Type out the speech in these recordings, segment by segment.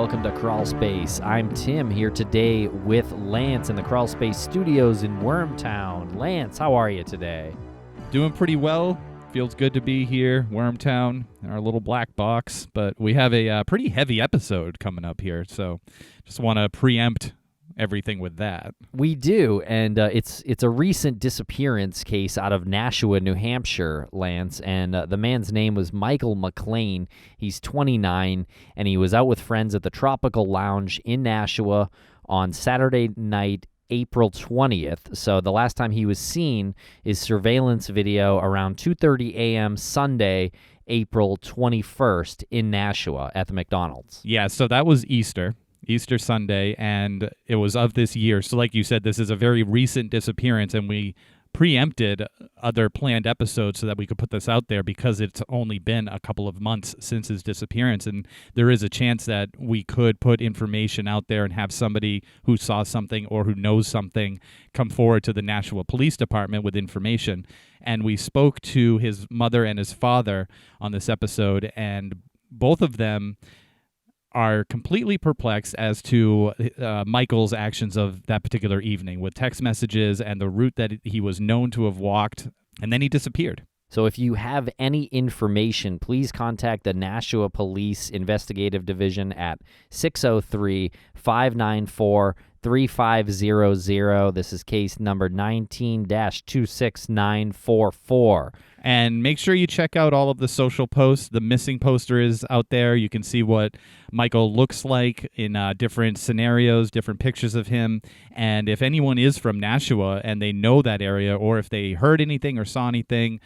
welcome to Crawlspace. I'm Tim here today with Lance in the Crawlspace studios in Wormtown. Lance, how are you today? Doing pretty well. Feels good to be here, Wormtown, in our little black box. But we have a pretty heavy episode coming up here, so just want to preempt everything with that. We do, and it's a recent disappearance case out of Nashua, New Hampshire, Lance, and the man's name was Michael McClain. He's 29, and he was out with friends at the Tropical Lounge in Nashua on Saturday night, April 20th. So the last time he was seen is surveillance video around 2:30 a.m. Sunday, April 21st in Nashua at the McDonald's. Yeah, so that was Easter Sunday, and it was of this year. So like you said, this is a very recent disappearance, and we preempted other planned episodes so that we could put this out there because it's only been a couple of months since his disappearance, and there is a chance that we could put information out there and have somebody who saw something or who knows something come forward to the Nashua Police Department with information. And we spoke to his mother and his father on this episode, and both of them are completely perplexed as to Michael's actions of that particular evening with text messages and the route that he was known to have walked, and then he disappeared. So if you have any information, please contact the Nashua Police Investigative Division at 603-594-3500. This is case number 19-26944. And make sure you check out all of the social posts. The missing poster is out there. You can see what Michael looks like in different scenarios, different pictures of him. And if anyone is from Nashua and they know that area, or if they heard anything or saw anything,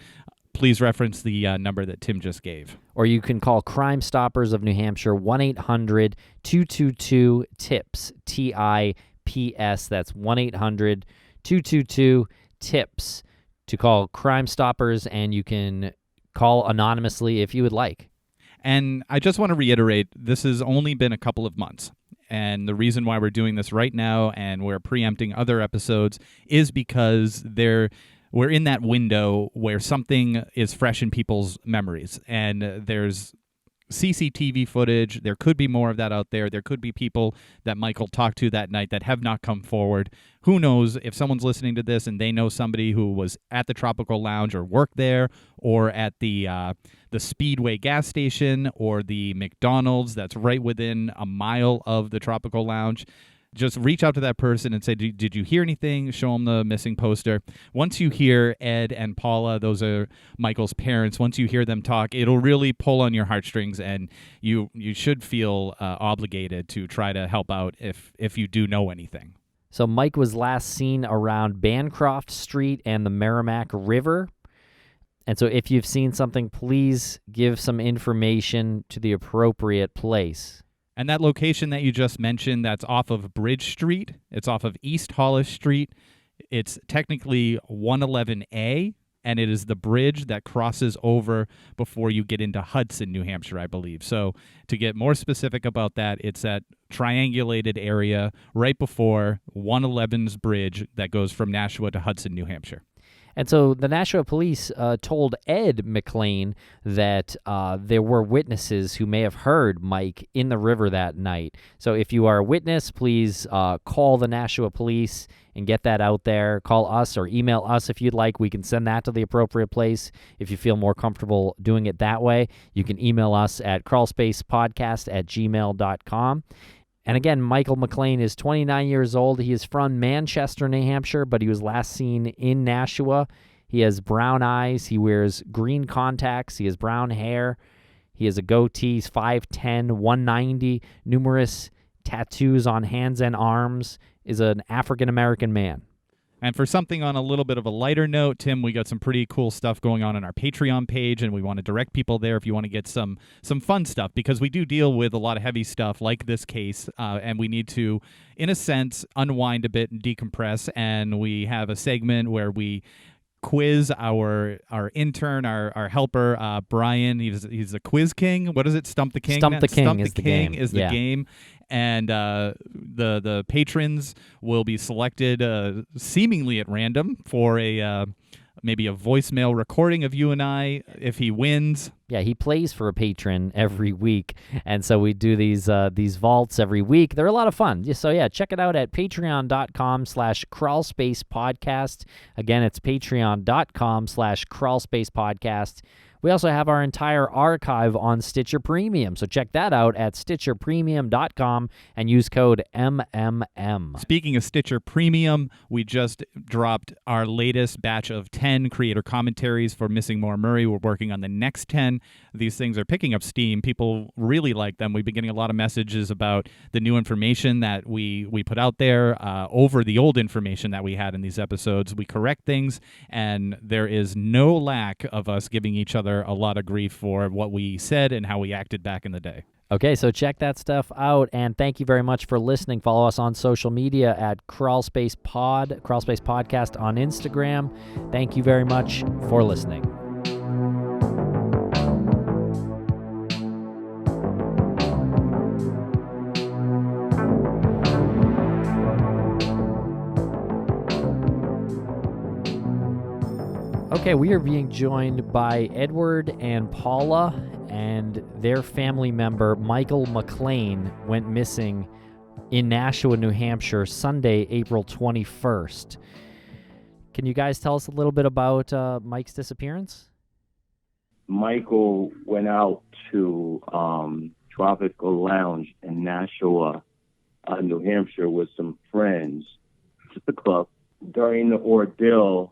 please reference the number that Tim just gave. Or you can call Crime Stoppers of New Hampshire, 1-800-222-TIPS, T-I-P-S. That's 1-800-222-TIPS to call Crime Stoppers, and you can call anonymously if you would like. And I just want to reiterate, this has only been a couple of months. And the reason why we're doing this right now and we're preempting other episodes is because we're in that window where something is fresh in people's memories. And there's CCTV footage. There could be more of that out there. There could be people that Michael talked to that night that have not come forward. Who knows if someone's listening to this and they know somebody who was at the Tropical Lounge or worked there, or at the Speedway gas station, or the McDonald's that's right within a mile of the Tropical Lounge. Just reach out to that person and say, did you hear anything? Show them the missing poster. Once you hear Ed and Paula, those are Michael's parents, once you hear them talk, it'll really pull on your heartstrings, and you should feel obligated to try to help out if you do know anything. So Mike was last seen around Bancroft Street and the Merrimack River. And so if you've seen something, please give some information to the appropriate place. And that location that you just mentioned, that's off of Bridge Street. It's off of East Hollis Street. It's technically 111A, and it is the bridge that crosses over before you get into Hudson, New Hampshire, I believe. So to get more specific about that, it's that triangulated area right before 111's bridge that goes from Nashua to Hudson, New Hampshire. And so the Nashua Police told Ed McClain that there were witnesses who may have heard Mike in the river that night. So if you are a witness, please call the Nashua Police and get that out there. Call us or email us if you'd like. We can send that to the appropriate place. If you feel more comfortable doing it that way, you can email us at crawlspacepodcast@gmail.com. And again, Michael McClain is 29 years old. He is from Manchester, New Hampshire, but he was last seen in Nashua. He has brown eyes. He wears green contacts. He has brown hair. He has a goatee. He's 5'10", 190, numerous tattoos on hands and arms, is an African-American man. And for something on a little bit of a lighter note, Tim, we got some pretty cool stuff going on our Patreon page, and we want to direct people there if you want to get some fun stuff, because we do deal with a lot of heavy stuff like this case, and we need to, in a sense, unwind a bit and decompress. And we have a segment where we quiz our intern, our helper, Brian. He's the quiz king. What is it? Stump the King? Stump the King is the game. Is the game. And the patrons will be selected seemingly at random for a maybe a voicemail recording of you and I if he wins. Yeah, he plays for a patron every week, and so we do these vaults every week. They're a lot of fun. So yeah, check it out at patreon.com/crawlspacepodcast. Again, it's patreon.com/crawlspacepodcast. We also have our entire archive on Stitcher Premium, so check that out at stitcherpremium.com and use code MMM. Speaking of Stitcher Premium, we just dropped our latest batch of 10 creator commentaries for Missing Maura Murray. We're working on the next 10. These things are picking up steam. People really like them. We've been getting a lot of messages about the new information that we put out there over the old information that we had in these episodes. We correct things, and there is no lack of us giving each other a lot of grief for what we said and how we acted back in the day. Okay, so check that stuff out, and thank you very much for listening. Follow us on social media at Crawlspace Podcast on Instagram. Thank you very much for listening. Okay, we are being joined by Edward and Paula, and their family member, Michael McClain, went missing in Nashua, New Hampshire, Sunday, April 21st. Can you guys tell us a little bit about Mike's disappearance? Michael went out to Tropical Lounge in Nashua, New Hampshire, with some friends to the club. During the ordeal,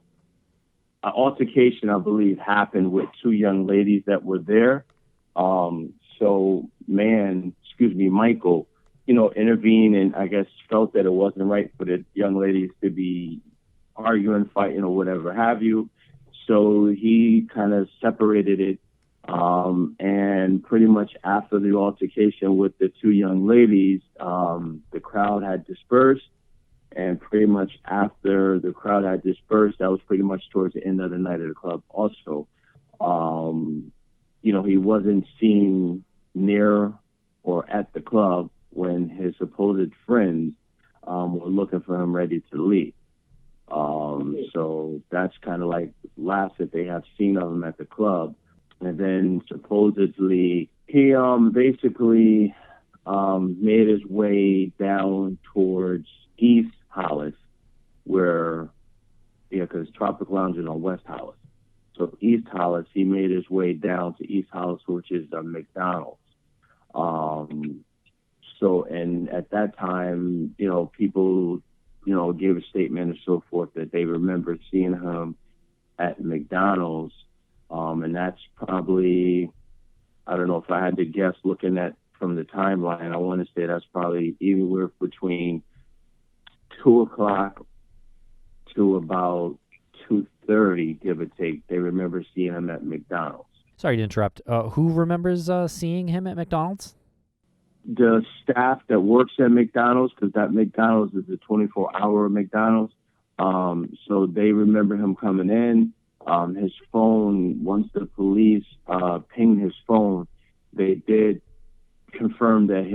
an altercation, I believe, happened with two young ladies that were there. Michael, intervened and I guess felt that it wasn't right for the young ladies to be arguing, fighting, or whatever have you. So he kind of separated it. And pretty much after the altercation with the two young ladies, the crowd had dispersed. And pretty much after the crowd had dispersed, that was pretty much towards the end of the night at the club also. He wasn't seen near or at the club when his supposed friends were looking for him ready to leave. So that's kind of like last that they have seen of him at the club. And then supposedly he basically made his way down towards East Hollis, because Tropic Lounge is on West Hollis. So East Hollis, he made his way down to East Hollis, which is McDonald's. And at that time, people, gave a statement and so forth that they remember seeing him at McDonald's. And that's probably, I don't know if I had to guess looking at from the timeline, I want to say that's probably anywhere between 2 o'clock to about 2:30, give or take. They remember seeing him at McDonald's. Sorry to interrupt. Who remembers seeing him at McDonald's? The staff that works at McDonald's, because that McDonald's is a 24-hour McDonald's. So they remember him coming in. His phone, once the police pinged his phone, they did confirm that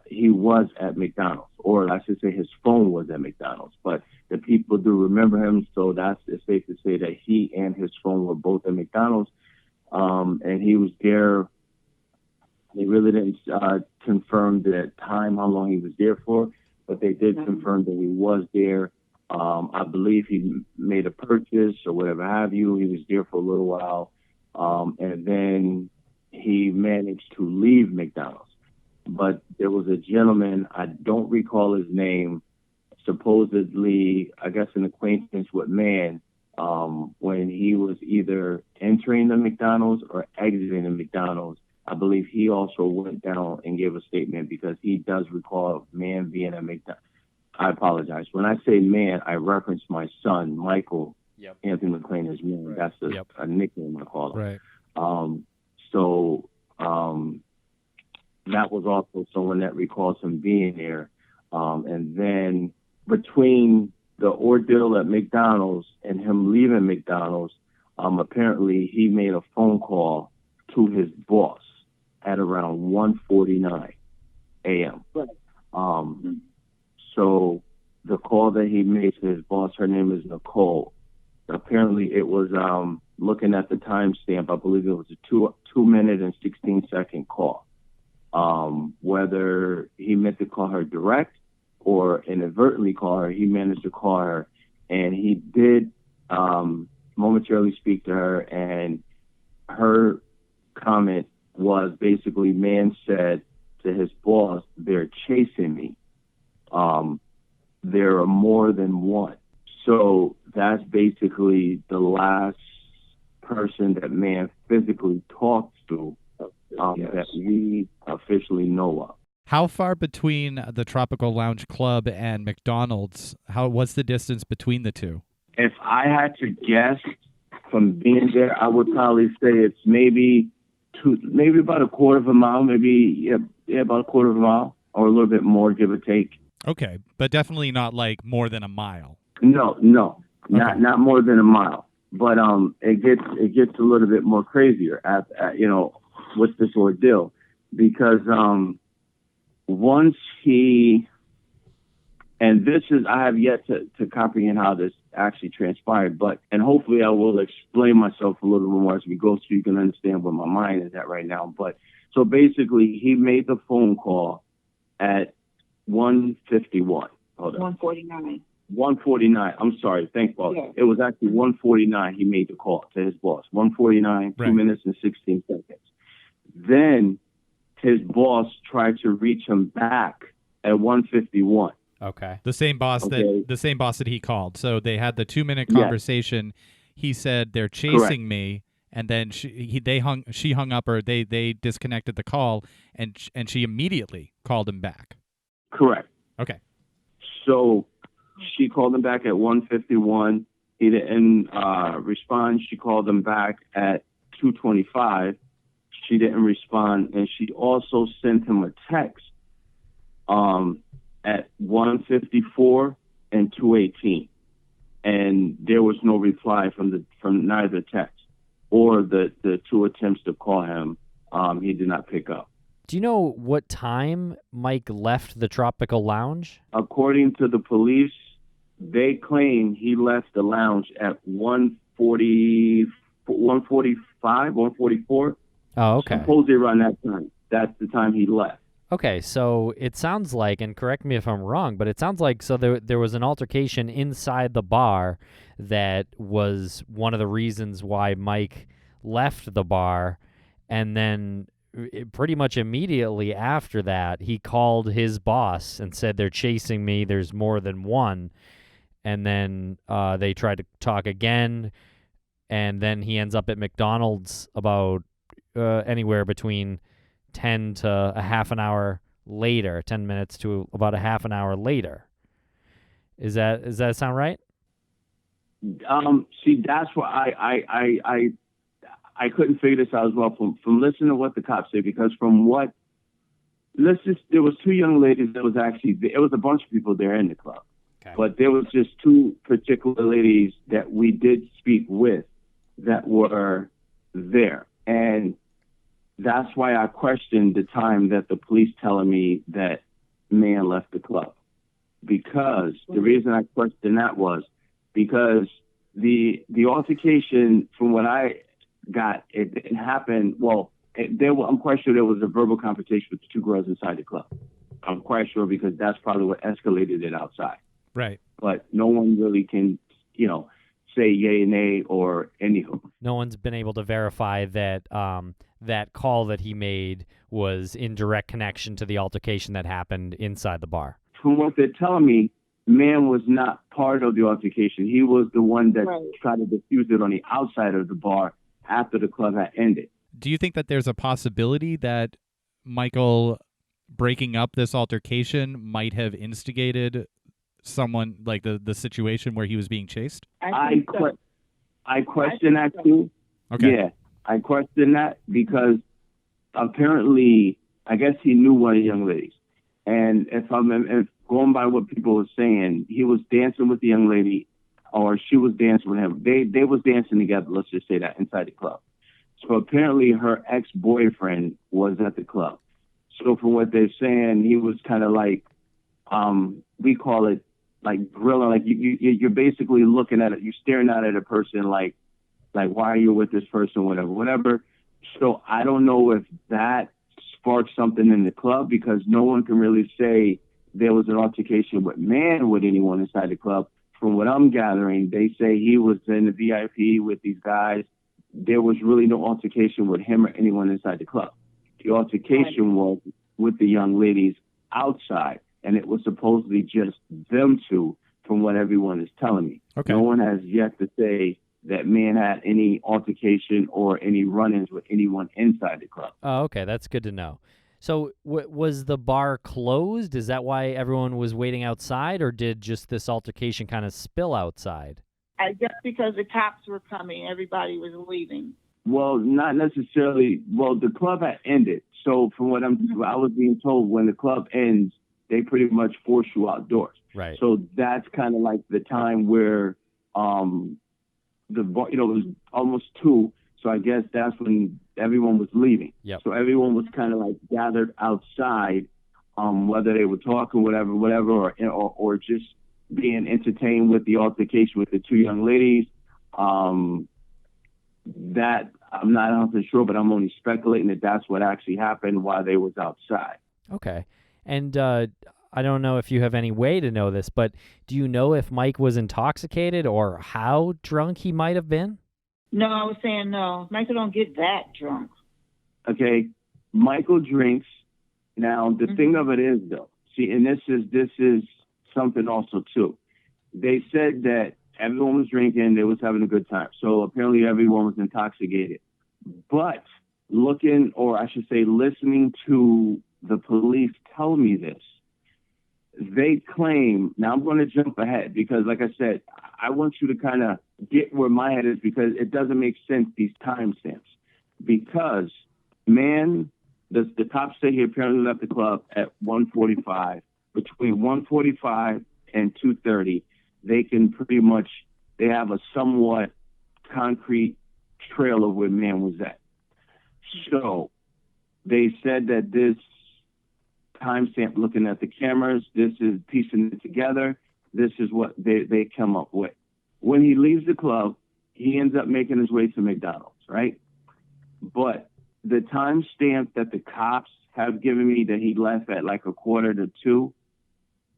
he was at McDonald's, or I should say his phone was at McDonald's. But the people do remember him, so it's safe to say that he and his phone were both at McDonald's. And he was there. They really didn't confirm the time, how long he was there for, but they did confirm that he was there. I believe he made a purchase or whatever have you. He was there for a little while. And then he managed to leave McDonald's. But there was a gentleman, I don't recall his name, supposedly, I guess an acquaintance with man, when he was either entering the McDonald's or exiting the McDonald's. I believe he also went down and gave a statement because he does recall man being at McDonald's. I apologize. When I say man, I reference my son, Michael. Yep. Anthony McClain is man. Right. That's a nickname I call him. Right. That was also someone that recalls him being there. And then between the ordeal at McDonald's and him leaving McDonald's, apparently he made a phone call to his boss at around 1:49 a.m. So the call that he made to his boss, her name is Nicole. apparently it was looking at the timestamp. I believe it was a 2 minute and 16-second call. Whether he meant to call her direct or inadvertently call her, he managed to call her, and he did momentarily speak to her, and her comment was basically, man said to his boss, "They're chasing me. There are more than one." So that's basically the last person that man physically talked to that we officially know of. How far between the Tropical Lounge Club and McDonald's? What's the distance between the two? If I had to guess from being there, I would probably say it's maybe about a quarter of a mile, about a quarter of a mile, or a little bit more, give or take. Okay, but definitely not like more than a mile. No, not more than a mile. But it gets a little bit more crazier with this ordeal, because once he, and this is, I have yet to comprehend how this actually transpired, and hopefully I will explain myself a little bit more as we go, so you can understand where my mind is at right now. But so basically, he made the phone call at 1:51. Hold on. 1:49. 1:49. I'm sorry. Thanks, boss. Yeah. It was actually 1:49. He made the call to his boss. 1:49, Right. 2 minutes and 16 seconds. Then his boss tried to reach him back at 1:51. Okay. The same boss Okay. that he called. So they had the 2-minute Yes. conversation. He said, "They're chasing me," and then she hung up, or they disconnected the call, and she immediately called him back. Correct. Okay. So she called him back at 1:51. He didn't respond. She called him back at 2:25. She didn't respond, and she also sent him a text at 1:54 and 2:18, and there was no reply from neither text or the two attempts to call him. He did not pick up. Do you know what time Mike left the Tropical Lounge? According to the police, they claim he left the lounge at 1:45, 1:44. Oh, okay. Supposedly around that time. That's the time he left. Okay, so it sounds like, and correct me if I'm wrong, but it sounds like there was an altercation inside the bar that was one of the reasons why Mike left the bar, and then pretty much immediately after that, he called his boss and said, "They're chasing me, there's more than one," and then they tried to talk again, and then he ends up at McDonald's about anywhere between 10 to a half an hour later, 10 minutes to about a half an hour later. Does that sound right? See, that's where I couldn't figure this out as well from listening to what the cops say, because there was two young ladies that was actually, it was a bunch of people there in the club. Okay. But there was just two particular ladies that we did speak with that were there. And that's why I questioned the time that the police telling me that man left the club. Because the reason I questioned that was because the altercation, from what I got, it didn't happen. Well, I'm quite sure there was a verbal confrontation with the two girls inside the club. I'm quite sure, because that's probably what escalated it outside. Right. But no one really can, say yay, nay, or anywho. No one's been able to verify that that call that he made was in direct connection to the altercation that happened inside the bar. From what they're telling me, man was not part of the altercation. He was the one that tried to diffuse it on the outside of the bar after the club had ended. Do you think that there's a possibility that Michael breaking up this altercation might have instigated someone, like the situation where he was being chased? I question that too. Okay. Yeah, I question that because apparently, I guess he knew one of the young ladies. And if going by what people were saying, he was dancing with the young lady, or she was dancing with him. They was dancing together, let's just say that, inside the club. So apparently her ex-boyfriend was at the club. So from what they're saying, he was kind of like, we call it like grilling, like you're basically looking at it, you're staring out at a person like why are you with this person, whatever. So I don't know if that sparked something in the club, because no one can really say there was an altercation with anyone inside the club. From what I'm gathering, they say he was in the VIP with these guys. There was really no altercation with him or anyone inside the club. The altercation was with the young ladies outside, and it was supposedly just them two, from what everyone is telling me. Okay. No one has yet to say that man had any altercation or any run-ins with anyone inside the club. Oh, okay. That's good to know. So was the bar closed? Is that why everyone was waiting outside, or did just this altercation kind of spill outside? I guess because the cops were coming, everybody was leaving. Well, not necessarily. Well, the club had ended. So from what I was being told, when the club ends, they pretty much force you outdoors. Right. So that's kind of like the time where the bar, it was almost 2. So I guess that's when everyone was leaving. Yep. So everyone was kind of like gathered outside, whether they were talking, whatever, or just being entertained with the altercation with the 2 young ladies. That I'm not 100% sure, but I'm only speculating that that's what actually happened while they was outside. Okay. And I don't know if you have any way to know this, but do you know if Mike was intoxicated or how drunk he might have been? No, I was saying no. Michael don't get that drunk. Okay, Michael drinks. Now the thing of it is, though, see, and this is something also too. They said that everyone was drinking, they was having a good time. So apparently everyone was intoxicated. But listening to the police tell me this, they claim, now I'm going to jump ahead because, like I said, I want you to kind of get where my head is, because it doesn't make sense, these timestamps. Because, man, the cops say he apparently left the club at 1:45. Between 1:45 and 2:30, they have a somewhat concrete trail of where man was at. So they said that this timestamp, looking at the cameras, this is piecing it together. This is what they come up with. When he leaves the club, he ends up making his way to McDonald's, right? But the timestamp that the cops have given me, that he left at like 1:45,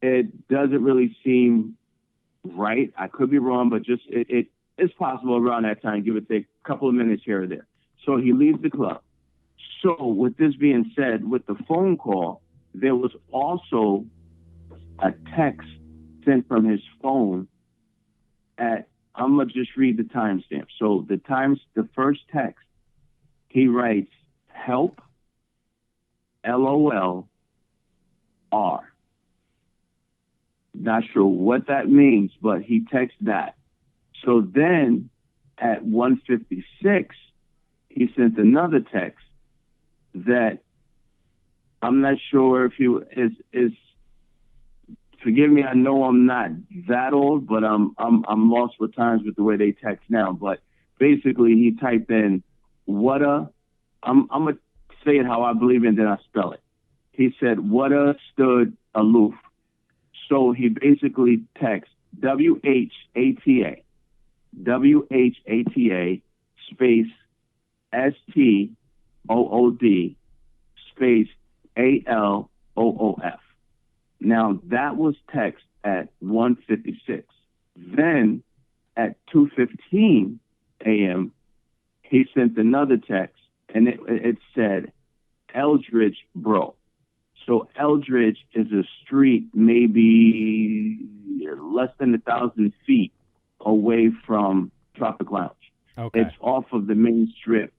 it doesn't really seem right. I could be wrong, but just it's possible around that time, give or take a couple of minutes here or there. So he leaves the club. So with this being said, with the phone call, there was also a text sent from his phone I'm going to just read the timestamp. So the first text, he writes, help, LOL, R. Not sure what that means, but he texts that. So then at 1:56, he sent another text that I'm not sure if he is. Forgive me, I know I'm not that old, but I'm lost with times with the way they text now. But basically, he typed in "whata." I'm gonna say it how I believe it, and then I spell it. He said "whata" stood aloof. So he basically texts WHATA space STOOD space ALOOF. Now that was text at 1:56. Then at 2:15 a.m. he sent another text, and it said Eldridge, bro. So Eldridge is a street maybe less than 1,000 feet away from Tropic Lounge. Okay. It's off of the main strip.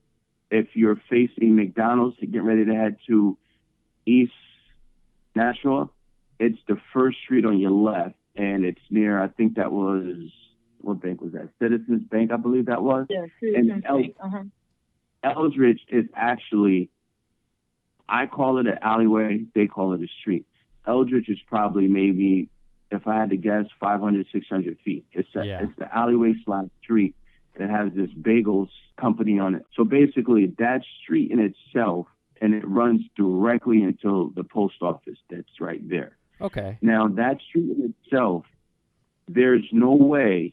If you're facing McDonald's to get ready to head to East Nashua, it's the first street on your left, and it's near, I think that was, what bank was that? Citizens Bank, I believe that was. Yeah, Citizens Bank. Eldridge is actually, I call it an alleyway, they call it a street. Eldridge is probably maybe, if I had to guess, 500, 600 feet. It's the alleyway / street that has this bagels company on it. So basically that street in itself, and it runs directly into the post office that's right there. Okay. Now that street in itself there's no way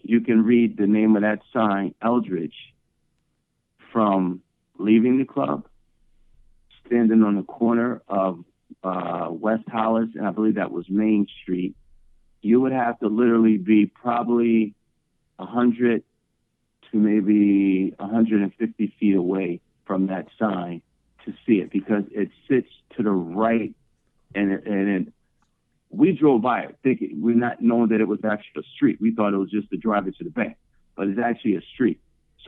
you can read the name of that sign, Eldridge, from leaving the club, standing on the corner of West Hollis, and I believe that was Main Street. You would have to literally be probably 100 to maybe 150 feet away from that sign to see it, because it sits to the right, and we drove by it thinking, we're not knowing that it was actually a street. We thought it was just the driver to the bank, but it's actually a street.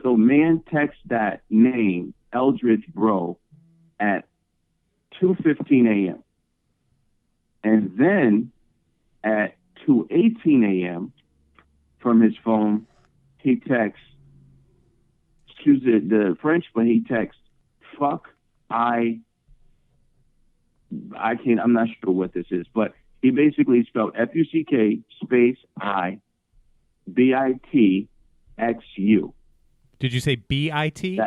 So man texts that name, Eldridge Bro, at 2:15 a.m. And then at 2:18 a.m. from his phone, he texts, excuse the French, but he texts, fuck, I'm not sure what this is, but he basically spelled F-U-C-K space I B-I-T-X-U. Did you say B-I-T?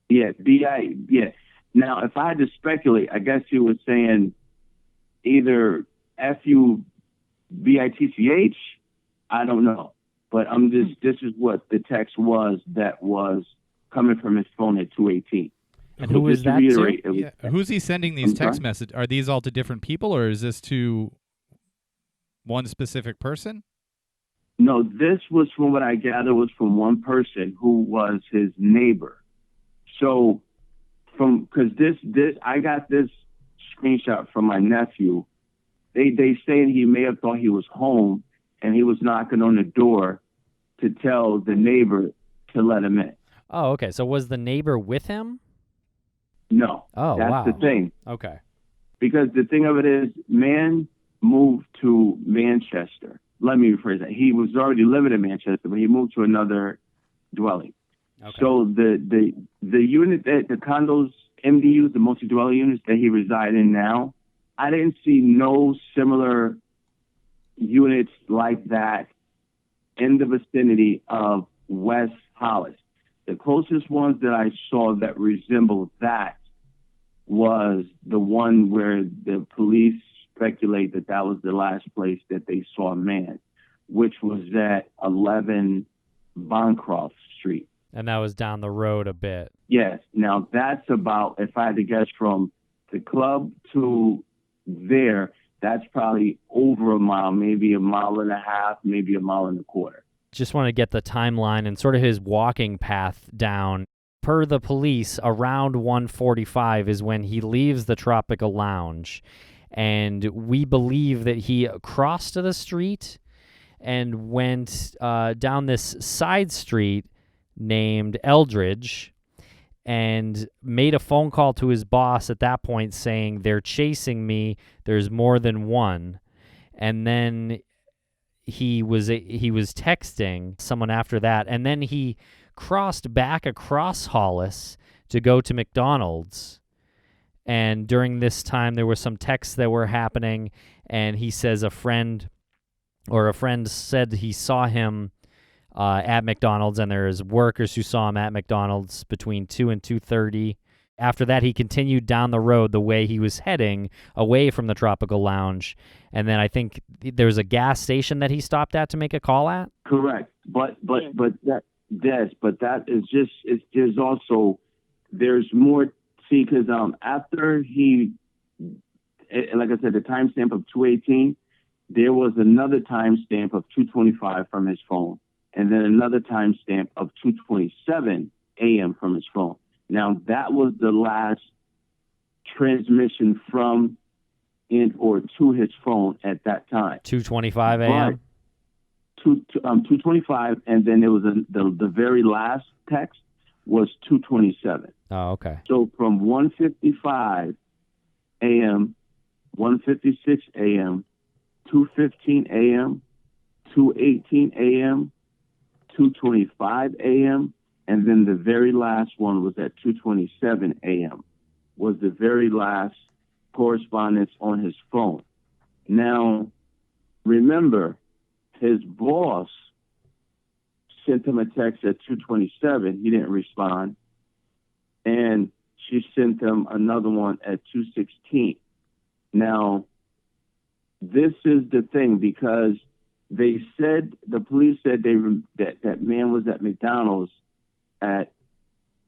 Yeah, B-I, yeah. Now, if I had to speculate, I guess he was saying either F-U-B-I-T-C-H, I don't know. But this is what the text was that was coming from his phone at 2:18. And who is that to? Yeah. Who's he sending these text messages? Are these all to different people, or is this to one specific person? No, this was, from what I gather, was from one person who was his neighbor. So, because I got this screenshot from my nephew. They say he may have thought he was home, and he was knocking on the door to tell the neighbor to let him in. Oh, okay. So was the neighbor with him? No. Oh, that's wow. the thing. Okay. Because the thing of it is, man moved to Manchester. Let me rephrase that. He was already living in Manchester, but he moved to another dwelling. Okay. So the unit that the condos, MDUs, the multi-dwelling units that he resides in now, I didn't see no similar units like that in the vicinity of West Hollis. The closest ones that I saw that resembled that was the one where the police speculate that was the last place that they saw a man, which was at 11 Bancroft Street. And that was down the road a bit. Yes. Now that's about, if I had to guess, from the club to there, that's probably over a mile, maybe a mile and a half, maybe a mile and a quarter. Just want to get the timeline and sort of his walking path down. Per the police, around 1:45 is when he leaves the Tropical Lounge. And we believe that he crossed the street and went down this side street named Eldridge and made a phone call to his boss at that point saying, they're chasing me, there's more than one. And then he was texting someone after that, and then he crossed back across Hollis to go to McDonald's. And during this time, there were some texts that were happening, and he says a friend said he saw him at McDonald's, and there's workers who saw him at McDonald's between 2 and 2:30. After that, he continued down the road the way he was heading away from the Tropical Lounge. And then I think there was a gas station that he stopped at to make a call at? Correct. But that is just, there's also, there's more, see, because after he, like I said, the timestamp of 2:18, there was another timestamp of 2:25 from his phone, and then another timestamp of 2:27 a.m. from his phone. Now, that was the last transmission from or to his phone at that time. 2:25 a.m.? 2:25, and then there was the very last text was 2:27. Oh, okay. So from 1:55 a.m., 1:56 a.m., 2:15 a.m., 2:18 a.m., 2:25 a.m., and then the very last one was at 2:27 a.m. was the very last correspondence on his phone. Now, remember, his boss sent him a text at 2:27. He didn't respond. And she sent him another one at 2:16. Now, this is the thing, because they said, the police said that man was at McDonald's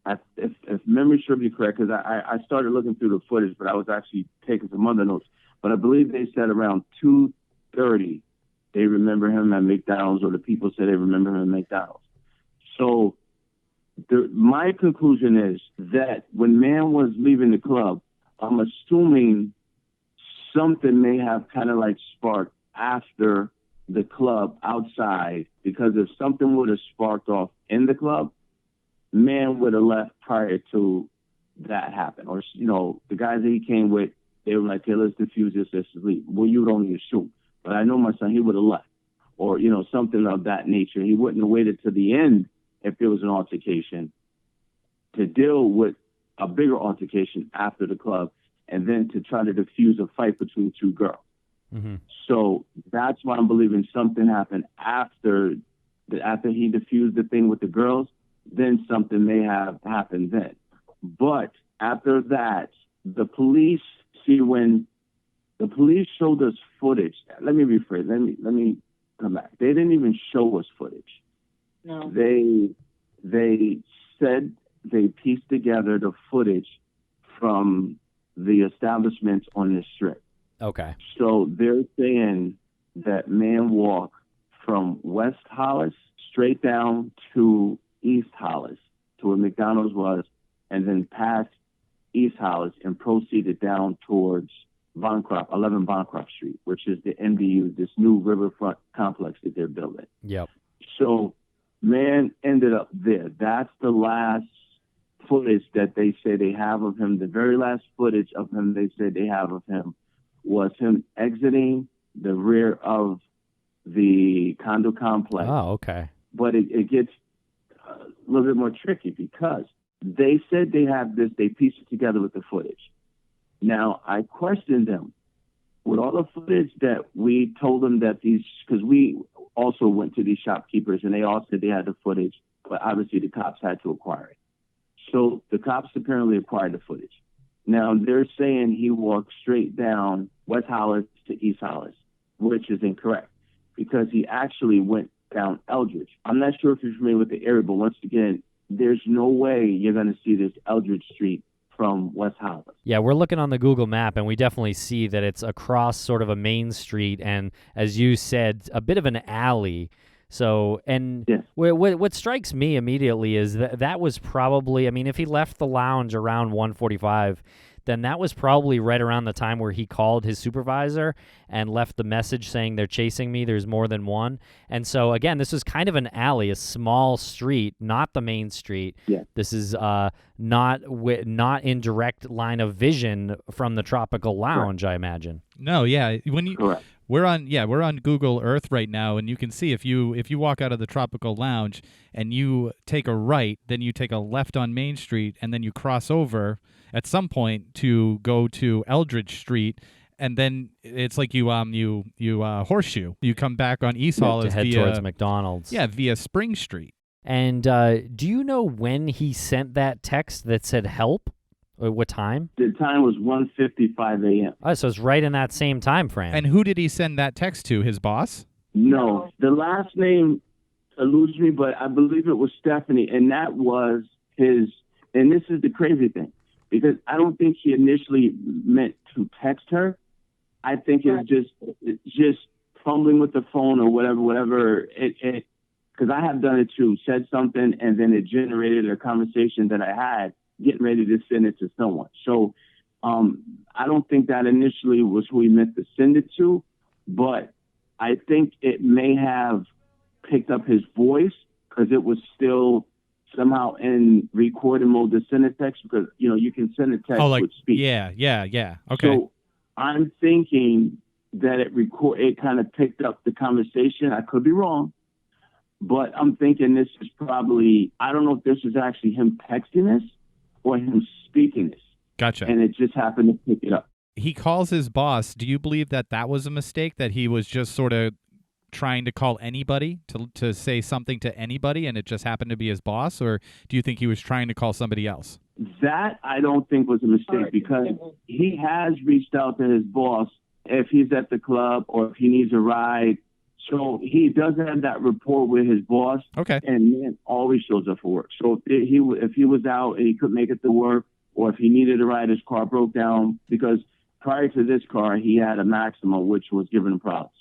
if memory serves me correct, because I started looking through the footage, but I was actually taking some other notes. But I believe they said around 2:30 they remember him at McDonald's, or the people said they remember him at McDonald's. So my conclusion is that when man was leaving the club, I'm assuming something may have kind of like sparked after the club outside, because if something would have sparked off in the club, man would have left prior to that happen. Or, the guys that he came with, they were like, hey, let's defuse this, let's leave. Well, you would only assume. But I know my son, he would have left. Or, something of that nature. He wouldn't have waited to the end if there was an altercation to deal with a bigger altercation after the club, and then to try to defuse a fight between two girls. Mm-hmm. So that's why I'm believing something happened after he defused the thing with the girls. Then something may have happened then. But after that, the police, when the police showed us footage, let me rephrase, let me come back. They didn't even show us footage. No. They said they pieced together the footage from the establishments on this strip. Okay. So they're saying that man walked from West Hollis straight down to East Hollis, to where McDonald's was, and then past East Hollis and proceeded down towards 11 Bancroft Street, which is the MDU, this new riverfront complex that they're building. Yep. So man ended up there. That's the last footage that they say they have of him. The very last footage of him they said they have of him was him exiting the rear of the condo complex. Oh, okay. But it gets a little bit more tricky, because they said they have this, they pieced it together with the footage. Now, I questioned them with all the footage that we told them that because we also went to these shopkeepers and they all said they had the footage, but obviously the cops had to acquire it. So the cops apparently acquired the footage. Now, they're saying he walked straight down West Hollis to East Hollis, which is incorrect, because he actually went down Eldridge. I'm not sure if you're familiar with the area, but once again, there's no way you're going to see this Eldridge Street from West Hollis. Yeah, we're looking on the Google map, and we definitely see that it's across sort of a main street, and as you said, a bit of an alley. So, and yes. what strikes me immediately is that was probably, if he left the lounge around 1:45, then that was probably right around the time where he called his supervisor and left the message saying, they're chasing me, there's more than one. And so, again, this was kind of an alley, a small street, not the main street. Yeah. This is not in direct line of vision from the Tropical Lounge, Correct. I imagine. No, yeah. Correct. We're on Google Earth right now, and you can see if you walk out of the Tropical Lounge and you take a right, then you take a left on Main Street, and then you cross over at some point to go to Eldridge Street, and then it's like you horseshoe. You come back on East Hollis to head towards McDonald's. Yeah, via Spring Street. And do you know when he sent that text that said help? Or what time? The time was 1:55 a.m. Oh, so it's right in that same time frame. And who did he send that text to? His boss? No, the last name eludes me, but I believe it was Stephanie, and that was his. And this is the crazy thing, because I don't think he initially meant to text her. I think it's just fumbling with the phone or whatever. It because I have done it too. Said something and then it generated a conversation that I had getting ready to send it to someone. So I don't think that initially was who he meant to send it to, but I think it may have picked up his voice, because it was still somehow in recording mode to send a text, because you can send a text with speech. Yeah. Okay. So I'm thinking that it kind of picked up the conversation. I could be wrong, but I'm thinking this is probably, I don't know if this is actually him texting this or him speaking this. Gotcha. And it just happened to pick it up. He calls his boss. Do you believe that was a mistake, that he was just sort of trying to call anybody, to say something to anybody, and it just happened to be his boss? Or do you think he was trying to call somebody else? That I don't think was a mistake, because he has reached out to his boss if he's at the club or if he needs a ride. So he does have that rapport with his boss. Okay. And man always shows up for work. So if he was out and he couldn't make it to work, or if he needed a ride, his car broke down, because prior to this car, he had a Maxima, which was giving him problems.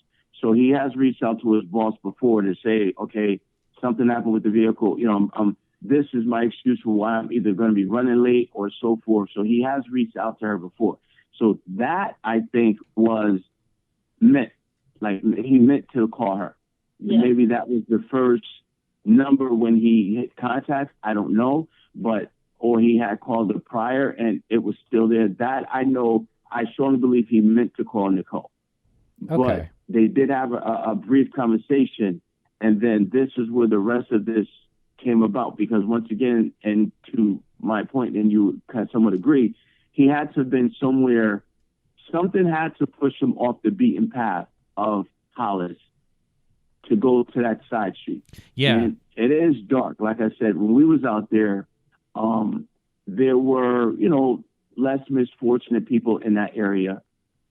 So he has reached out to his boss before to say, okay, something happened with the vehicle. You know, this is my excuse for why I'm either going to be running late or so forth. So he has reached out to her before. So that, I think, was meant. Like, he meant to call her. Yeah. Maybe that was the first number when he hit contact. I don't know. Or he had called her prior and it was still there. That I know. I strongly believe he meant to call Nicole. Okay. But they did have a brief conversation. And then this is where the rest of this came about. Because once again, and to my point, and you kind of somewhat agree, he had to have been somewhere. Something had to push him off the beaten path of Hollis to go to that side street. Yeah. And it is dark. Like I said, when we was out there, there were, less misfortunate people in that area.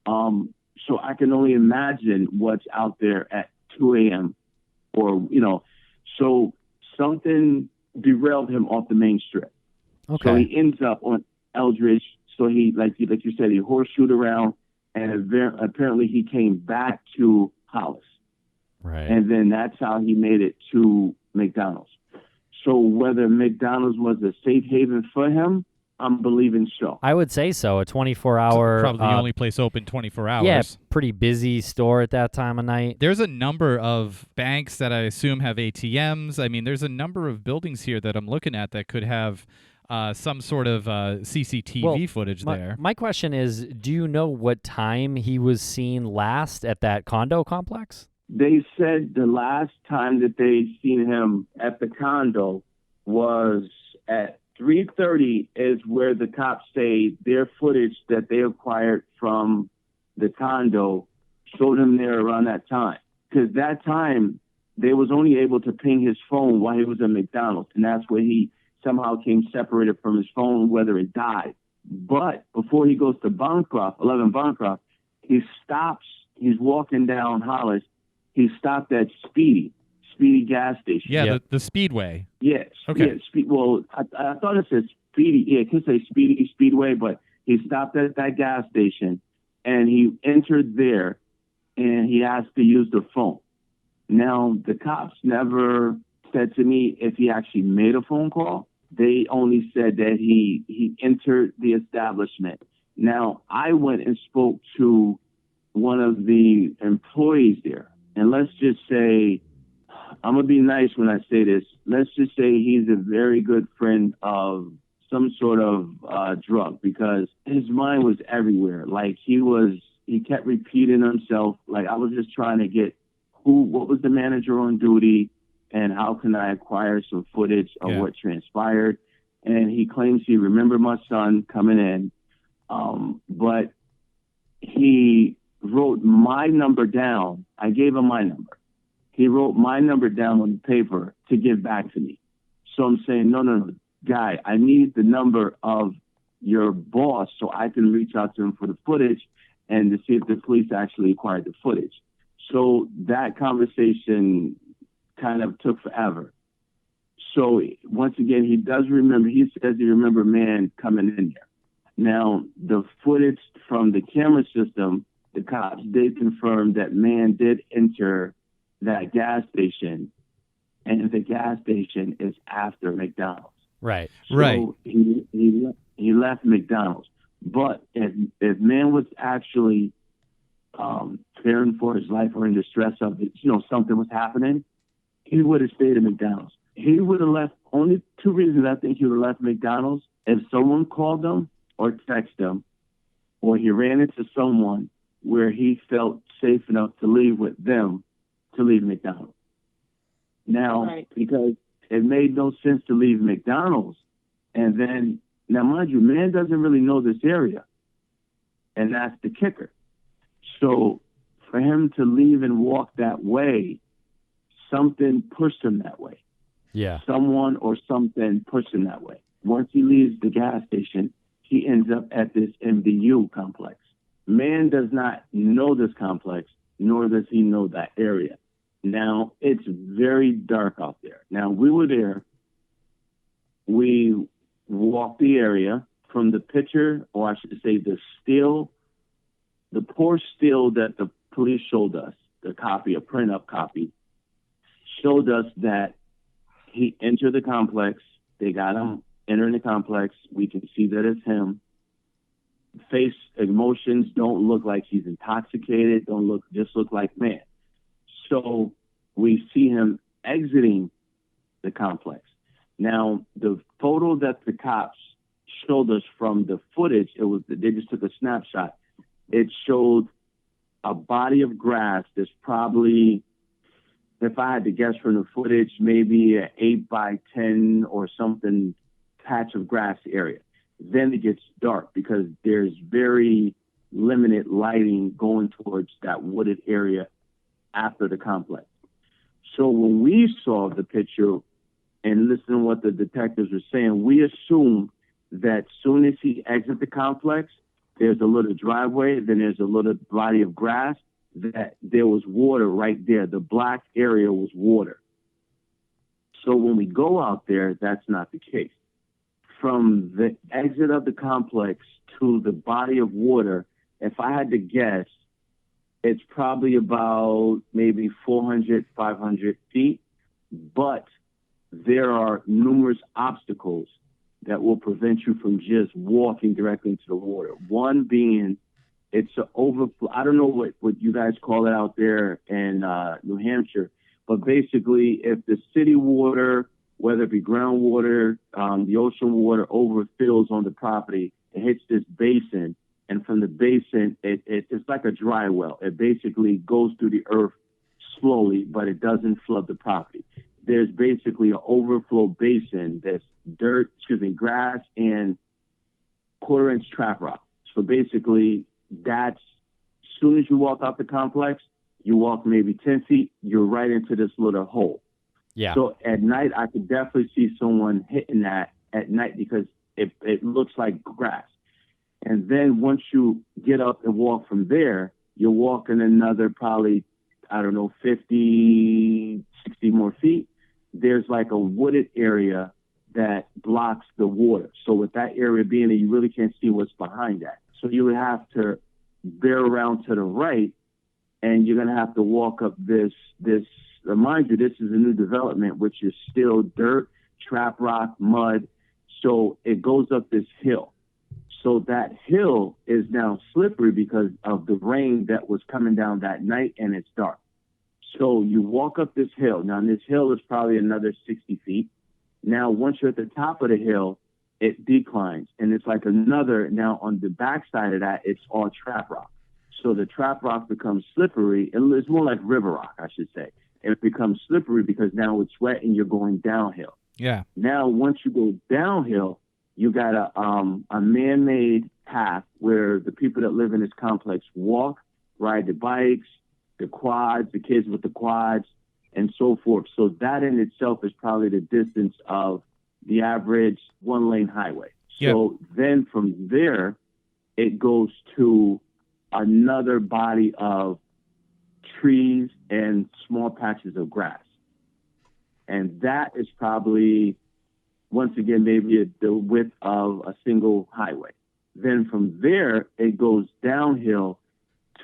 So I can only imagine what's out there at 2 a.m. or, so something derailed him off the main strip. Okay. So he ends up on Eldridge. So he, like you said, he horseshoed around, and apparently he came back to Hollis. Right. And then that's how he made it to McDonald's. So whether McDonald's was a safe haven for him, I'm believing so. I would say so. A 24-hour... Probably the only place open 24 hours. Yeah, pretty busy store at that time of night. There's a number of banks that I assume have ATMs. I mean, there's a number of buildings here that I'm looking at that could have some sort of CCTV footage there. My question is, do you know what time he was seen last at that condo complex? They said the last time that they seen him at the condo was at 3:30 is where the cops say their footage that they acquired from the condo showed him there around that time. Because that time, they was only able to ping his phone while he was at McDonald's. And that's where he somehow came separated from his phone, whether it died. But before he goes to Bancroft, 11 Bancroft, he stops. He's walking down Hollis. He stopped at Speedy gas station. Yeah, the Speedway. Yes. Okay. Yeah, well, I thought it said Speedy. Yeah, it could say Speedway, but he stopped at that gas station, and he entered there, and he asked to use the phone. Now, the cops never said to me if he actually made a phone call. They only said that he entered the establishment. Now, I went and spoke to one of the employees there, and let's just say, I'm going to be nice when I say this. Let's just say he's a very good friend of some sort of drug, because his mind was everywhere. Like he kept repeating himself. Like, I was just trying to get what was the manager on duty and how can I acquire some footage of what transpired. And he claims he remembered my son coming in. But he wrote my number down. I gave him my number. He wrote my number down on the paper to give back to me. So I'm saying, no, guy, I need the number of your boss so I can reach out to him for the footage and to see if the police actually acquired the footage. So that conversation kind of took forever. So once again, he does remember. He says he remembered a man coming in there. Now, the footage from the camera system, the cops did confirm that man did enter that gas station, and the gas station is after McDonald's. Right. So right. He left McDonald's. But if man was actually fearing for his life or in distress of it, something was happening, he would have stayed at McDonald's. He would have left. Only two reasons I think he would have left McDonald's: if someone called him or texted him, or he ran into someone where he felt safe enough to leave with them to leave McDonald's. Now, because it made no sense to leave McDonald's, and then, now mind you, man doesn't really know this area, and that's the kicker. So for him to leave and walk that way, something pushed him that way. Yeah. Someone or something pushed him that way. Once he leaves the gas station, he ends up at this MDU complex. Man does not know this complex, nor does he know that area. Now, it's very dark out there. Now, we were there. We walked the area from the picture, or I should say the poor still that the police showed us, the copy, a print-up copy, showed us that he entered the complex. They got him entering the complex. We can see that it's him. Face emotions don't look like he's intoxicated, just look like man. So we see him exiting the complex. Now, the photo that the cops showed us from the footage, they just took a snapshot. It showed a body of grass that's probably, if I had to guess from the footage, maybe an 8x10 or something patch of grass area. Then it gets dark because there's very limited lighting going towards that wooded area after the complex. So when we saw the picture and listened to what the detectives were saying, we assumed that soon as he exits the complex, there's a little driveway, then there's a little body of grass, that there was water right there. The black area was water. So when we go out there, that's not the case. From the exit of the complex to the body of water, if I had to guess, it's probably about maybe 400, 500 feet, but there are numerous obstacles that will prevent you from just walking directly into the water. One being, it's an overflow. I don't know what you guys call it out there in New Hampshire, but basically if the city water, whether it be groundwater, the ocean water overfills on the property, it hits this basin, and from the basin, it's like a dry well. It basically goes through the earth slowly, but it doesn't flood the property. There's basically an overflow basin that's grass and quarter-inch trap rock. So basically, that's, as soon as you walk out the complex, you walk maybe 10 feet, you're right into this little hole. Yeah. So at night, I could definitely see someone hitting that at night because it looks like grass. And then once you get up and walk from there, you're walking another probably, 50, 60 more feet. There's like a wooded area that blocks the water. So with that area being there, you really can't see what's behind that. So you would have to bear around to the right, and you're going to have to walk up this. Remind you, this is a new development, which is still dirt, trap rock, mud. So it goes up this hill. So that hill is now slippery because of the rain that was coming down that night, and it's dark. So you walk up this hill. Now, this hill is probably another 60 feet. Now, once you're at the top of the hill, it declines. And it's like another, now on the backside of that, it's all trap rock. So the trap rock becomes slippery. It's more like river rock, I should say. It becomes slippery because now it's wet and you're going downhill. Yeah. Now, once you go downhill, you got a man-made path where the people that live in this complex walk, ride the bikes, the quads, the kids with the quads, and so forth. So that in itself is probably the distance of the average one-lane highway. Yep. So then from there, it goes to another body of trees and small patches of grass. And that is probably, once again, maybe the width of a single highway. Then from there, it goes downhill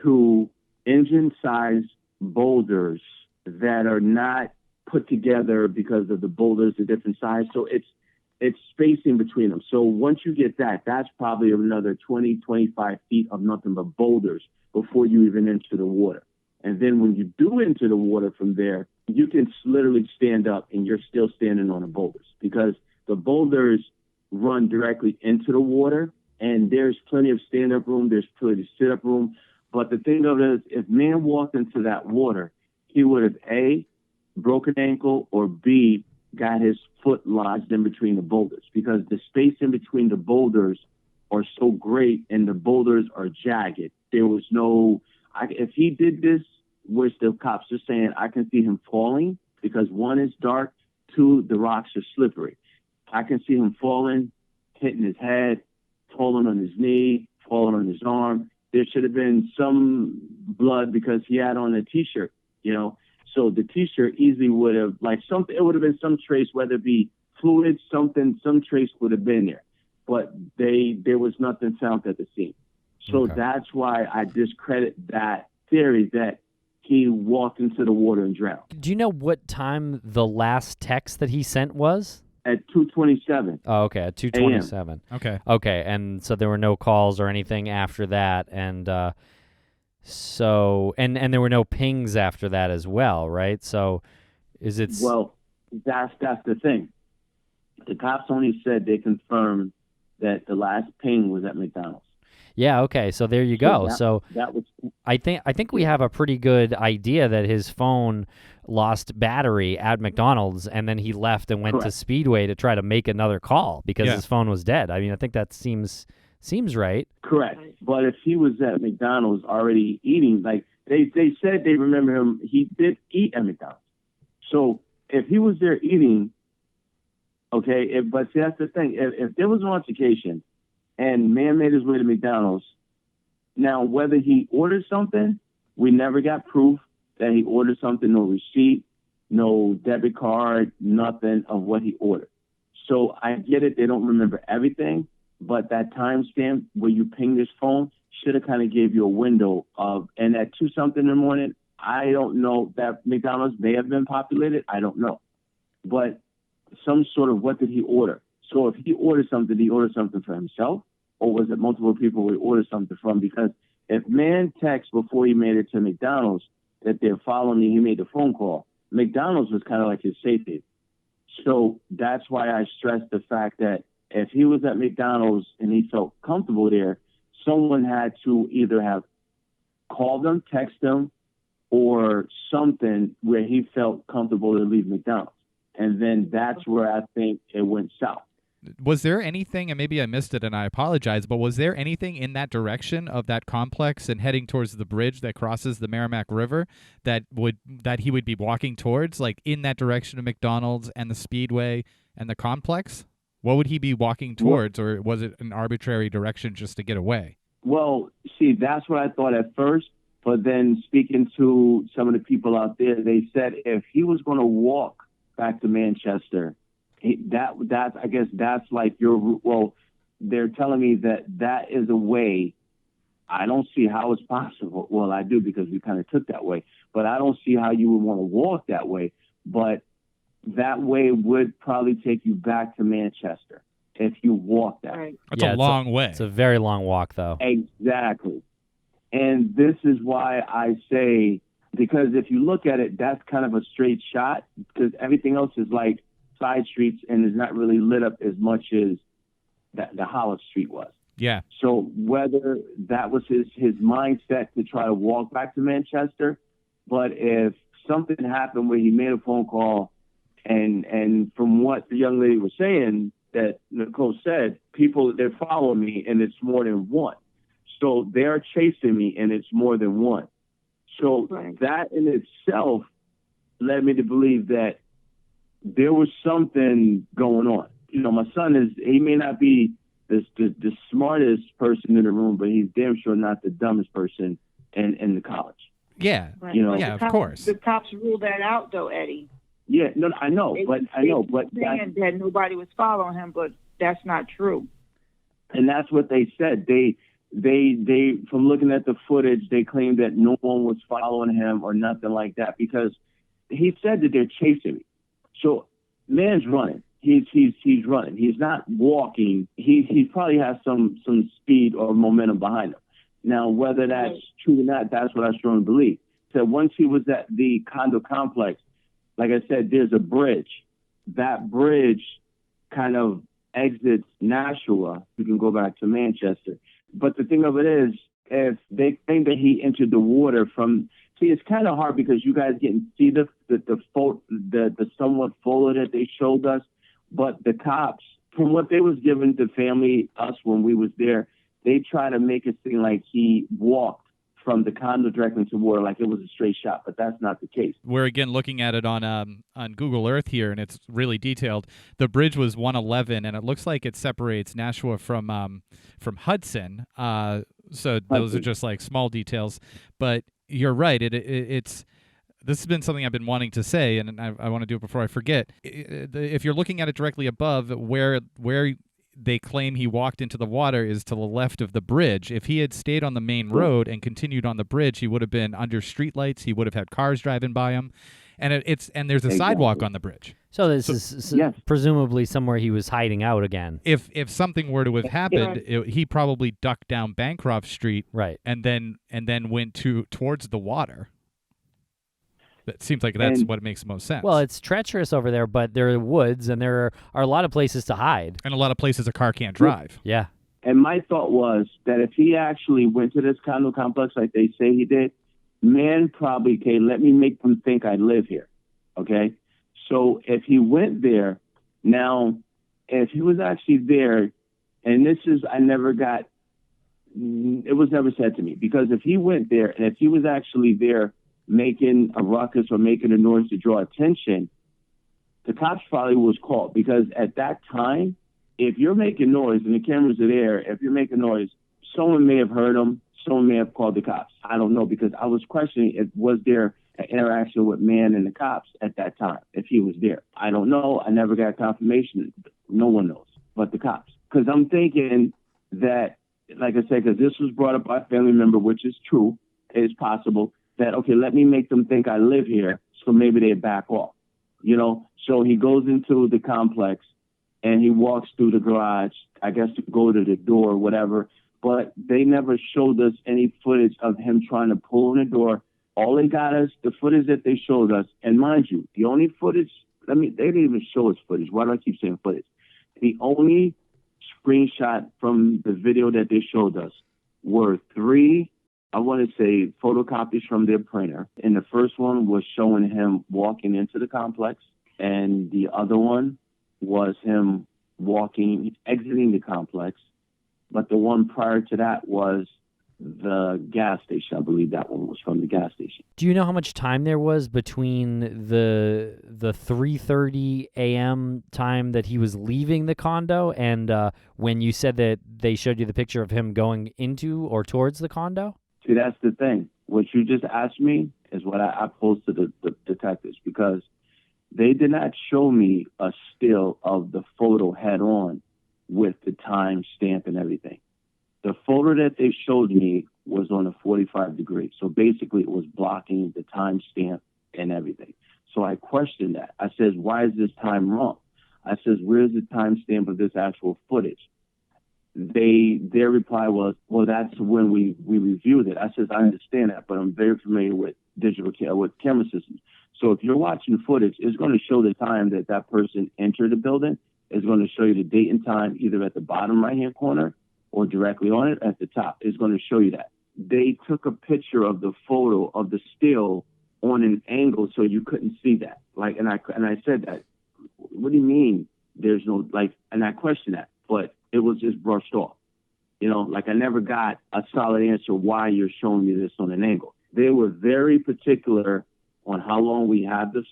to engine-sized boulders that are not put together because of the boulders are different size. So it's spacing between them. So once you get that, that's probably another 20, 25 feet of nothing but boulders before you even enter the water. And then when you do enter the water from there, you can literally stand up and you're still standing on the boulders because the boulders run directly into the water, and there's plenty of stand-up room, there's plenty of sit-up room. But the thing of it is, if man walked into that water, he would have A, broken ankle, or B, got his foot lodged in between the boulders because the space in between the boulders are so great and the boulders are jagged. There was no, if he did this, which the cops are saying, I can see him falling because one, is dark, two, the rocks are slippery. I can see him falling, hitting his head, falling on his knee, falling on his arm. There should have been some blood because he had on a T-shirt, So the T-shirt easily would have, like, something, it would have been some trace, whether it be fluid, something, some trace would have been there. But there was nothing found at the scene. So that's why I discredit that theory that he walked into the water and drowned. Do you know what time the last text that he sent was? At 2:27. Oh, okay, at 2:27. Okay. Okay, and so there were no calls or anything after that, and so there were no pings after that as well, right? So is it? Well, that's the thing. The cops only said they confirmed that the last ping was at McDonald's. Yeah. Okay. So there you go. That was. I think we have a pretty good idea that his phone lost battery at McDonald's, and then he left and went to Speedway to try to make another call because his phone was dead. I mean, I think that seems right. Correct. But if he was at McDonald's already eating, like they said they remember him, he did eat at McDonald's. So if he was there eating, okay. But see, that's the thing. If there was an altercation and man made his way to McDonald's, now whether he ordered something, we never got proof that he ordered something, no receipt, no debit card, nothing of what he ordered. So I get it, they don't remember everything, but that timestamp where you pinged his phone should have kind of gave you a window of, and at 2-something in the morning, I don't know, that McDonald's may have been populated, I don't know. But some sort of, what did he order? So if he ordered something, did he order something for himself? Or was it multiple people he ordered something from? Because if man texts before he made it to McDonald's that they're following me, he made the phone call, McDonald's was kind of like his safety. So that's why I stress the fact that if he was at McDonald's and he felt comfortable there, someone had to either have called him, text him, or something where he felt comfortable to leave McDonald's. And then that's where I think it went south. Was there anything, and maybe I missed it and I apologize, but was there anything in that direction of that complex and heading towards the bridge that crosses the Merrimack River that he would be walking towards, like in that direction of McDonald's and the Speedway and the complex? What would he be walking towards, or was it an arbitrary direction just to get away? Well, see, that's what I thought at first, but then speaking to some of the people out there, they said if he was going to walk back to Manchester, I guess that's like they're telling me that is a way. I don't see how it's possible. Well, I do, because we kind of took that way, but I don't see how you would want to walk that way. But that way would probably take you back to Manchester if you walk that. Right. That's a long way. It's a very long walk, though. Exactly. And this is why I say, because if you look at it, that's kind of a straight shot, because everything else is like side streets and is not really lit up as much as the Hollis Street was. Yeah. So whether that was his mindset to try to walk back to Manchester, but if something happened where he made a phone call, and from what the young lady was saying, that Nicole said, they're following me and it's more than one. So they're chasing me and it's more than one. So that in itself led me to believe that there was something going on. You know, my son he may not be the smartest person in the room, but he's damn sure not the dumbest person in the college. Yeah. Right. You know, of course. The cops ruled that out, though, Eddie. Yeah, no, I know, but saying that nobody was following him, but that's not true. And that's what they said. They from looking at the footage, they claimed that no one was following him or nothing like that, because he said that they're chasing me. So man's running. He's running. He's not walking. He probably has some speed or momentum behind him. Now, whether that's true or not, that's what I strongly believe. So once he was at the condo complex, like I said, there's a bridge. That bridge kind of exits Nashua. You can go back to Manchester. But the thing of it is, if they think that he entered the water it's kind of hard, because you guys can see the somewhat photo that they showed us. But the cops, from what they was giving to family, us when we was there, they try to make it seem like he walked from the condo directly into water, like it was a straight shot, but that's not the case. We're again looking at it on Google Earth here, and it's really detailed. The bridge was 111, and it looks like it separates Nashua from Hudson. So those are just like small details, but you're right. It's this has been something I've been wanting to say, and I want to do it before I forget. If you're looking at it directly above, where they claim he walked into the water is to the left of the bridge. If he had stayed on the main road and continued on the bridge, he would have been under streetlights. He would have had cars driving by him, and there's a sidewalk on the bridge. So this is presumably somewhere he was hiding out again. If something were to have happened, he probably ducked down Bancroft Street, right, and then went towards the water. That seems like that's what makes the most sense. Well, it's treacherous over there, but there are woods, and there are a lot of places to hide. And a lot of places a car can't drive. Yeah. And my thought was that if he actually went to this condo complex like they say he did, man, probably, okay, let me make them think I live here, okay? So if he went there, now, if he was actually there, and this is, it was never said to me, because if he went there, and if he was actually there making a ruckus or making a noise to draw attention, the cops probably was called, because at that time, if you're making noise and the cameras are there, if you're making noise, someone may have heard him, someone may have called the cops. I don't know, because I was questioning if was there an interaction with man and the cops at that time, if he was there. I don't know. I never got confirmation. No one knows but the cops. Because I'm thinking that, like I said, because this was brought up by a family member, which is true, it's possible, that, okay, let me make them think I live here, so maybe they back off, you know? So he goes into the complex, and he walks through the garage, I guess to go to the door or whatever, but they never showed us any footage of him trying to pull in the door. All they got us, the footage that they showed us, and mind you, the only footage, they didn't even show us footage. Why do I keep saying footage? The only screenshot from the video that they showed us were 3, I want to say, photocopies from their printer. And the first one was showing him walking into the complex, and the other one was him exiting the complex. But the one prior to that was the gas station. I believe that one was from the gas station. Do you know how much time there was between the 3:30 a.m. time that he was leaving the condo and when you said that they showed you the picture of him going into or towards the condo? See, that's the thing. What you just asked me is what I posed to the detectives, because they did not show me a still of the photo head on with the time stamp and everything. The photo that they showed me was on a 45 degree. So basically it was blocking the time stamp and everything. So I questioned that. I says, why is this time wrong? I says, where's the time stamp of this actual footage? Their reply was, well, that's when we reviewed it. I says, I understand that, but I'm very familiar with with camera systems. So if you're watching footage, it's going to show the time that that person entered the building. It's going to show you the date and time either at the bottom right-hand corner or directly on it at the top. It's going to show you that. They took a picture of the photo of the still on an angle so you couldn't see that. Like, and I said that, what do you mean there's no, like, and I questioned that, but it was just brushed off. You know, like I never got a solid answer why you're showing me this on an angle. They were very particular on how long we had the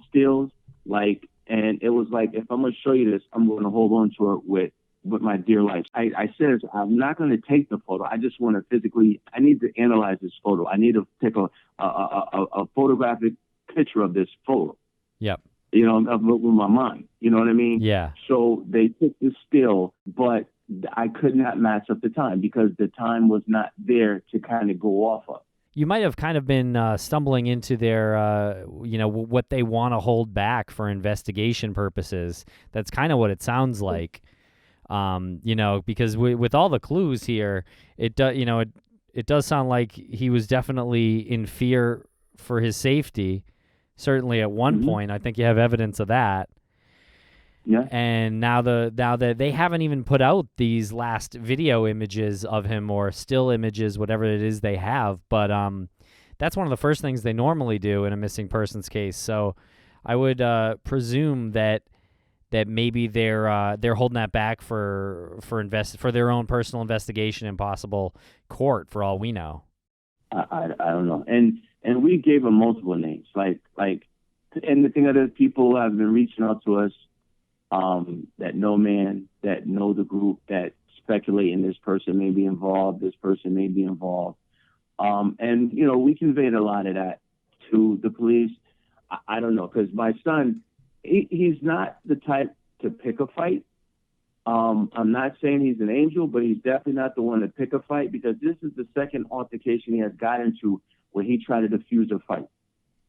stills, like, and it was like, if I'm going to show you this, I'm going to hold on to it with my dear life. I said, I'm not going to take the photo. I just want to physically, I need to analyze this photo. I need to take a photographic picture of this photo. Yep. You know, with my mind. You know what I mean? Yeah. So they took the still, but I could not match up the time because the time was not there to kind of go off of. You might have kind of been stumbling into their, what they want to hold back for investigation purposes. That's kind of what it sounds like. Because with all the clues here, it does sound like he was definitely in fear for his safety. Certainly at one point, I think you have evidence of that. Yeah. And now that they haven't even put out these last video images of him or still images, whatever it is they have, but that's one of the first things they normally do in a missing persons case. So I would presume that maybe they're holding that back for their own personal investigation in possible court, for all we know. I don't know. And we gave them multiple names, like, and the thing that people have been reaching out to us, that know man, that know the group, that speculating this person may be involved, this person may be involved. And, we conveyed a lot of that to the police. I don't know, because my son, he's not the type to pick a fight. I'm not saying he's an angel, but he's definitely not the one to pick a fight, because this is the second altercation he has got into where he tried to defuse a fight.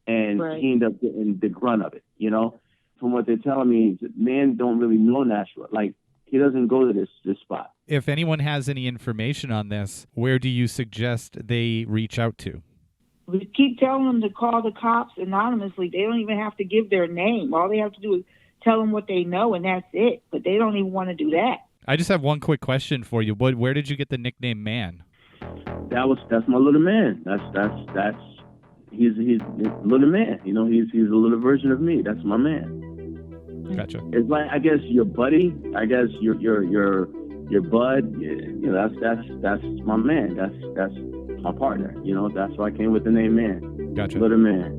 And he ended up getting the grunt of it, you know? From what they're telling me, men don't really know Nashua. Like, he doesn't go to this spot. If anyone has any information on this, where do you suggest they reach out to? We keep telling them to call the cops anonymously. They don't even have to give their name. All they have to do is tell them what they know, and that's it. But they don't even want to do that. I just have one quick question for you. Where did you get the nickname Man? That's my little man. He's little man. You know, he's a little version of me. That's my man. Gotcha. It's like, I guess, your buddy. I guess your bud. You know, that's my man. That's my partner. You know, that's why I came with the name Man. Gotcha. Little man.